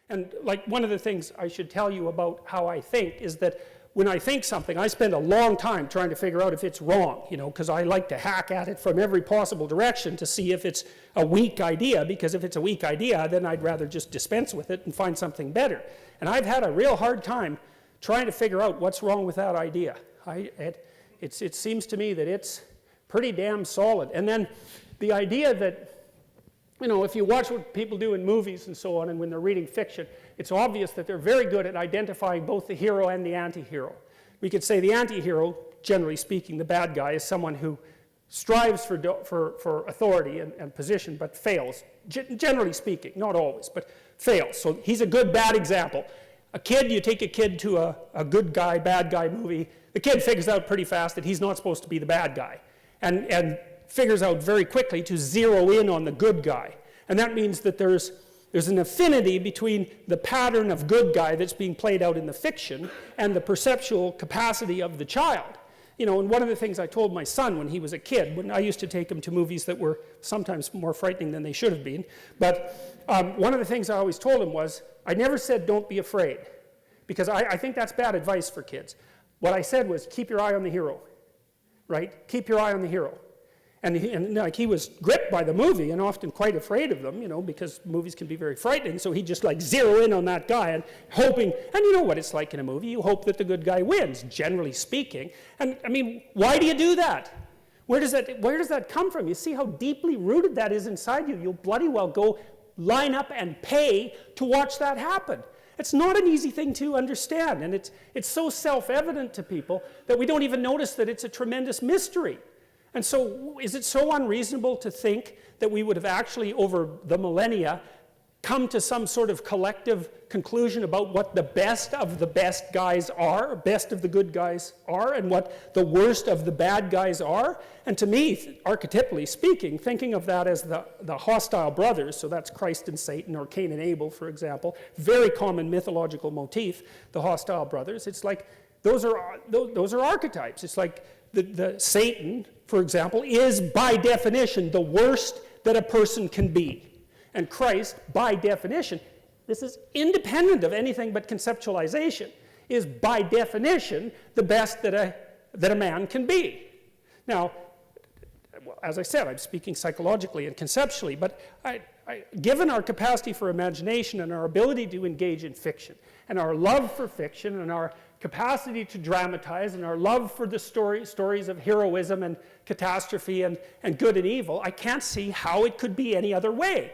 And like one of the things I should tell you about how I think is that when I think something, I spend a long time trying to figure out if it's wrong, because I like to hack at it from every possible direction to see if it's a weak idea, because if it's a weak idea, then I'd rather just dispense with it and find something better. And I've had a real hard time trying to figure out what's wrong with that idea. It seems to me that it's pretty damn solid. And then the idea that, if you watch what people do in movies and so on, and when they're reading fiction, it's obvious that they're very good at identifying both the hero and the anti-hero. We could say the anti-hero, generally speaking, the bad guy, is someone who strives for authority and position, but fails. Generally speaking, not always, but fails. So he's a good, bad example. You take a kid to a good guy, bad guy movie, the kid figures out pretty fast that he's not supposed to be the bad guy, and figures out very quickly to zero in on the good guy. And that means that there's an affinity between the pattern of good guy that's being played out in the fiction and the perceptual capacity of the child. And one of the things I told my son when he was a kid, when I used to take him to movies that were sometimes more frightening than they should have been, but one of the things I always told him was, I never said don't be afraid, because I think that's bad advice for kids. What I said was keep your eye on the hero, right? Keep your eye on the hero. And he was gripped by the movie and often quite afraid of them, because movies can be very frightening. So he'd just zero in on that guy and hoping, and you know what it's like in a movie, you hope that the good guy wins, generally speaking. And I mean, why do you do that? Where does that come from? You see how deeply rooted that is inside you. You'll bloody well go line up and pay to watch that happen. It's not an easy thing to understand, and it's so self-evident to people that we don't even notice that it's a tremendous mystery. And so is it so unreasonable to think that we would have actually, over the millennia, come to some sort of collective conclusion about what the best of the best guys are, best of the good guys are, and what the worst of the bad guys are? And to me, archetypally speaking, thinking of that as the hostile brothers, so that's Christ and Satan, or Cain and Abel, for example, very common mythological motif, the hostile brothers, it's like those are archetypes. It's like the Satan, for example, is by definition the worst that a person can be. And Christ, by definition, this is independent of anything but conceptualization, is by definition the best that a man can be. Now, as I said, I'm speaking psychologically and conceptually, but given our capacity for imagination and our ability to engage in fiction, and our love for fiction, and our capacity to dramatize, and our love for the stories of heroism and catastrophe and good and evil, I can't see how it could be any other way.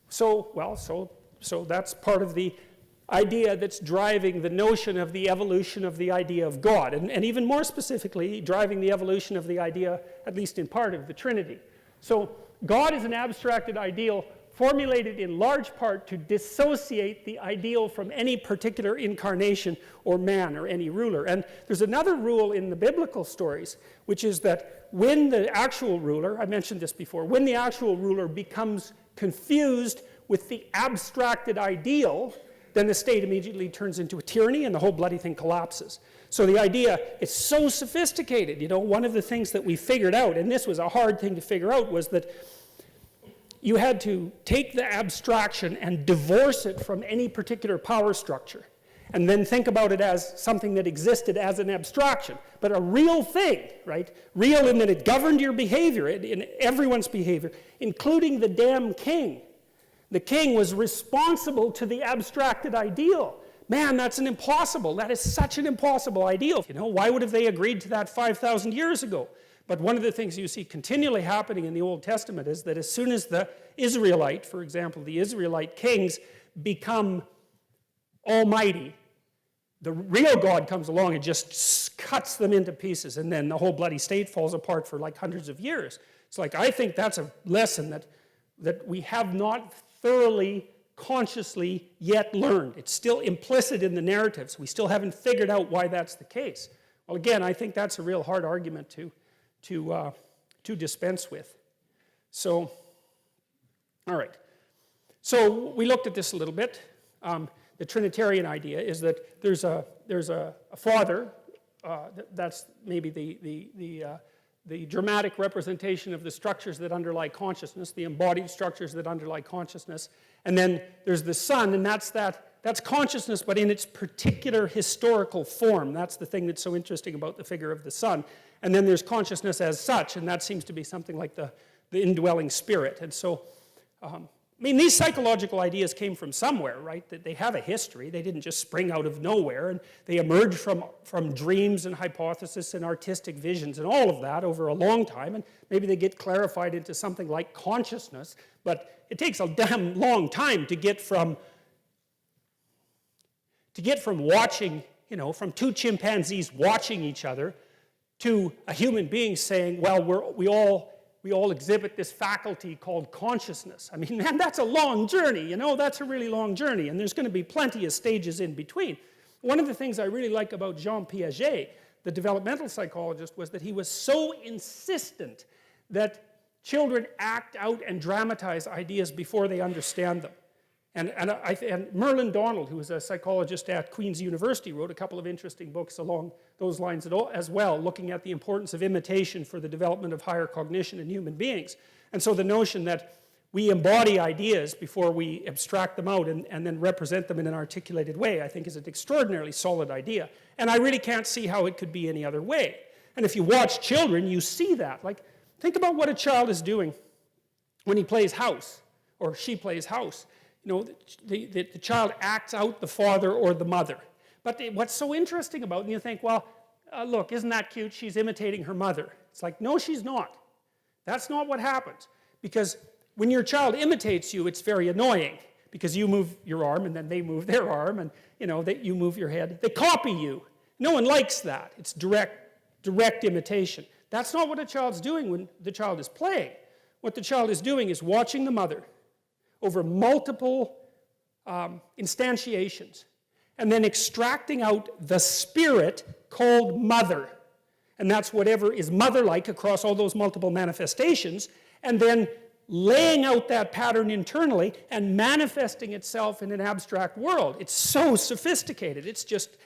So that's part of the idea that's driving the notion of the evolution of the idea of God, and even more specifically, driving the evolution of the idea, at least in part, of the Trinity. So God is an abstracted ideal formulated in large part to dissociate the ideal from any particular incarnation or man or any ruler. And there's another rule in the biblical stories, which is that when the actual ruler, I mentioned this before, when the actual ruler becomes confused with the abstracted ideal, then the state immediately turns into a tyranny and the whole bloody thing collapses. So the idea is so sophisticated. One of the things that we figured out, and this was a hard thing to figure out, was that you had to take the abstraction and divorce it from any particular power structure, and then think about it as something that existed as an abstraction, but a real thing, right? Real in that it governed your behavior, in everyone's behavior, including the damn king. The king was responsible to the abstracted ideal. Man, that is such an impossible ideal. Why would have they agreed to that 5,000 years ago? But one of the things you see continually happening in the Old Testament is that as soon as the Israelite, for example, the Israelite kings become almighty, the real God comes along and just cuts them into pieces, and then the whole bloody state falls apart for hundreds of years. It's I think that's a lesson that we have not thoroughly, consciously yet learned. It's still implicit in the narratives. We still haven't figured out why that's the case. Well, again, I think that's a real hard argument to dispense with. So, all right. So we looked at this a little bit. The Trinitarian idea is that there's a father. That's maybe the dramatic representation of the structures that underlie consciousness, the embodied structures that underlie consciousness, And then there's the Son, and that's consciousness, but in its particular historical form. That's the thing that's so interesting about the figure of the Son. And then there's consciousness as such, and that seems to be something like the indwelling spirit. And so, I mean, these psychological ideas came from somewhere, right? They have a history. They didn't just spring out of nowhere, and they emerged from dreams and hypotheses and artistic visions and all of that over a long time, and maybe they get clarified into something like consciousness, but it takes a damn long time to get from watching, from two chimpanzees watching each other to a human being saying, well, we all exhibit this faculty called consciousness. I mean, man, that's a long journey, that's a really long journey, and there's going to be plenty of stages in between. One of the things I really like about Jean Piaget, the developmental psychologist, was that he was so insistent that children act out and dramatize ideas before they understand them. And Merlin Donald, who was a psychologist at Queen's University, wrote a couple of interesting books along those lines as well, looking at the importance of imitation for the development of higher cognition in human beings. And so the notion that we embody ideas before we abstract them out and then represent them in an articulated way, I think is an extraordinarily solid idea. And I really can't see how it could be any other way. And if you watch children, you see that. Like, think about what a child is doing when he plays house, or she plays house. The child acts out the father or the mother. But what's so interesting about it, and you think, well, look, isn't that cute? She's imitating her mother. It's like, no, she's not. That's not what happens. Because when your child imitates you, it's very annoying. Because you move your arm, and then they move their arm, and you move your head. They copy you. No one likes that. It's direct imitation. That's not what a child's doing when the child is playing. What the child is doing is watching the mother over multiple instantiations, and then extracting out the spirit called mother. And that's whatever is mother-like across all those multiple manifestations, and then laying out that pattern internally and manifesting itself in an abstract world. It's so sophisticated. It's just,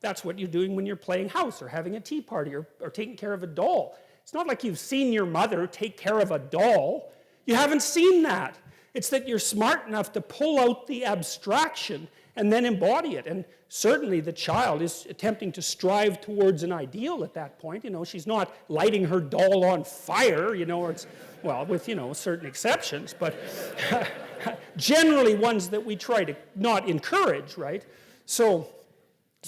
that's what you're doing when you're playing house or having a tea party or taking care of a doll. It's not like you've seen your mother take care of a doll. You haven't seen that. It's that you're smart enough to pull out the abstraction and then embody it. And certainly the child is attempting to strive towards an ideal at that point. She's not lighting her doll on fire, or it's, well, with, certain exceptions, but generally ones that we try to not encourage, right? So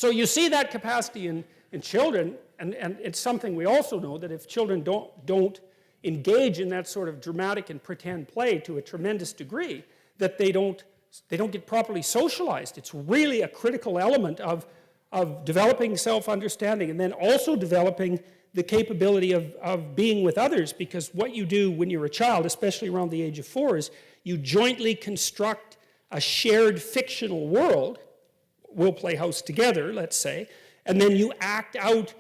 you see that capacity in children, and it's something we also know that if children don't engage in that sort of dramatic and pretend play to a tremendous degree, that they don't get properly socialized. It's really a critical element of developing self-understanding and then also developing the capability of being with others, because what you do when you're a child, especially around the age of 4, is you jointly construct a shared fictional world. We'll play house together, let's say, and then you act out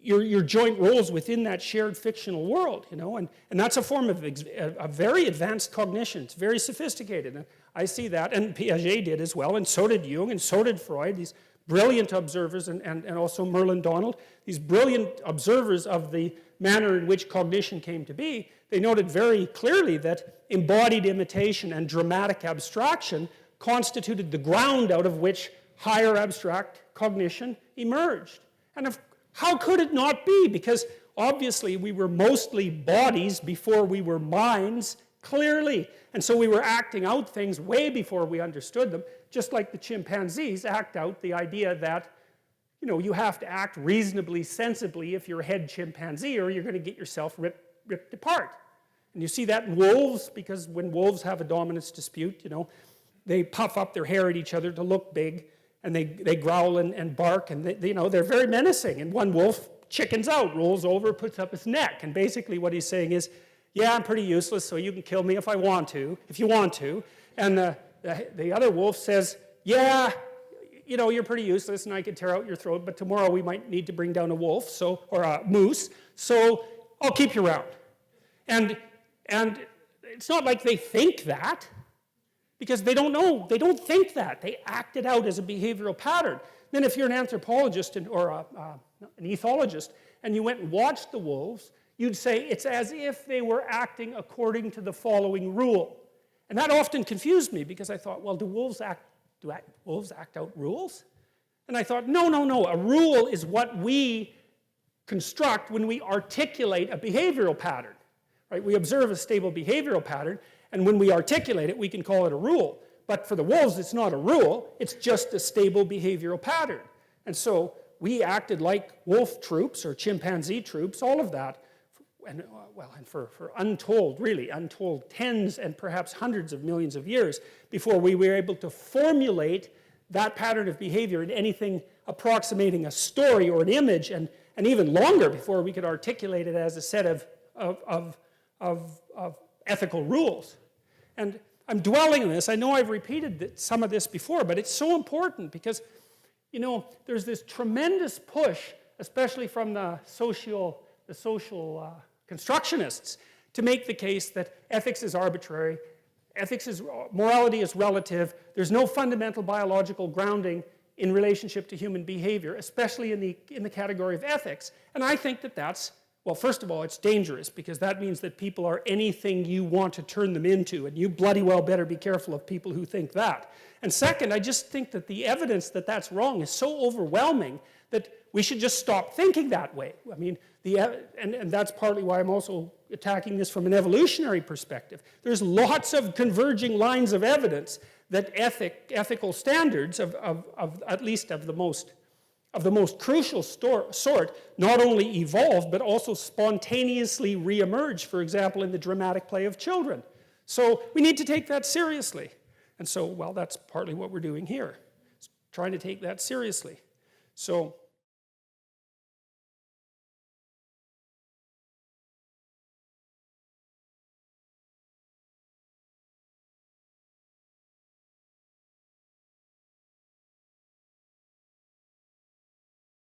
your joint roles within that shared fictional world, and that's a form of a very advanced cognition. It's very sophisticated, and I see that, and Piaget did as well, and so did Jung, and so did Freud, these brilliant observers, and also Merlin Donald, these brilliant observers of the manner in which cognition came to be. They noted very clearly that embodied imitation and dramatic abstraction constituted the ground out of which higher abstract cognition emerged. And how could it not be? Because obviously we were mostly bodies before we were minds, clearly. And so we were acting out things way before we understood them, just like the chimpanzees act out the idea that, you have to act reasonably sensibly if you're a head chimpanzee, or you're going to get yourself ripped apart. And you see that in wolves, because when wolves have a dominance dispute, they puff up their hair at each other to look big, and they growl and bark, and they're very menacing. And one wolf chickens out, rolls over, puts up his neck, and basically what he's saying is, yeah, I'm pretty useless, so you can kill me if you want to. And the other wolf says, yeah, you're pretty useless, and I could tear out your throat, but tomorrow we might need to bring down a wolf, or a moose, so I'll keep you around. And it's not like they think that, because they don't know. They don't think that. They act it out as a behavioral pattern. Then if you're an anthropologist or an ethologist, and you went and watched the wolves, you'd say it's as if they were acting according to the following rule. And that often confused me because I thought, well, do wolves act out rules? And I thought, no, no, no. A rule is what we construct when we articulate a behavioral pattern. Right? We observe a stable behavioral pattern, and when we articulate it, we can call it a rule. But for the wolves, it's not a rule. It's just a stable behavioral pattern. And so we acted like wolf troops or chimpanzee troops, all of that, and for untold tens and perhaps hundreds of millions of years before we were able to formulate that pattern of behavior in anything approximating a story or an image, and even longer before we could articulate it as a set of ethical rules. And I'm dwelling on this. I know I've repeated some of this before, but it's so important because, you know, there's this tremendous push, especially from the social constructionists, to make the case that ethics is arbitrary, morality is relative, there's no fundamental biological grounding in relationship to human behavior, especially in the category of ethics. And I think that that's, well, first of all, it's dangerous because that means that people are anything you want to turn them into, and you bloody well better be careful of people who think that. And second, I just think that the evidence that that's wrong is so overwhelming that we should just stop thinking that way. I mean, and that's partly why I'm also attacking this from an evolutionary perspective. There's lots of converging lines of evidence that ethical standards at least of the most crucial sort not only evolve but also spontaneously reemerge, for example, in the dramatic play of children. So we need to take that seriously. And so, well, that's partly what we're doing here, trying to take that seriously. So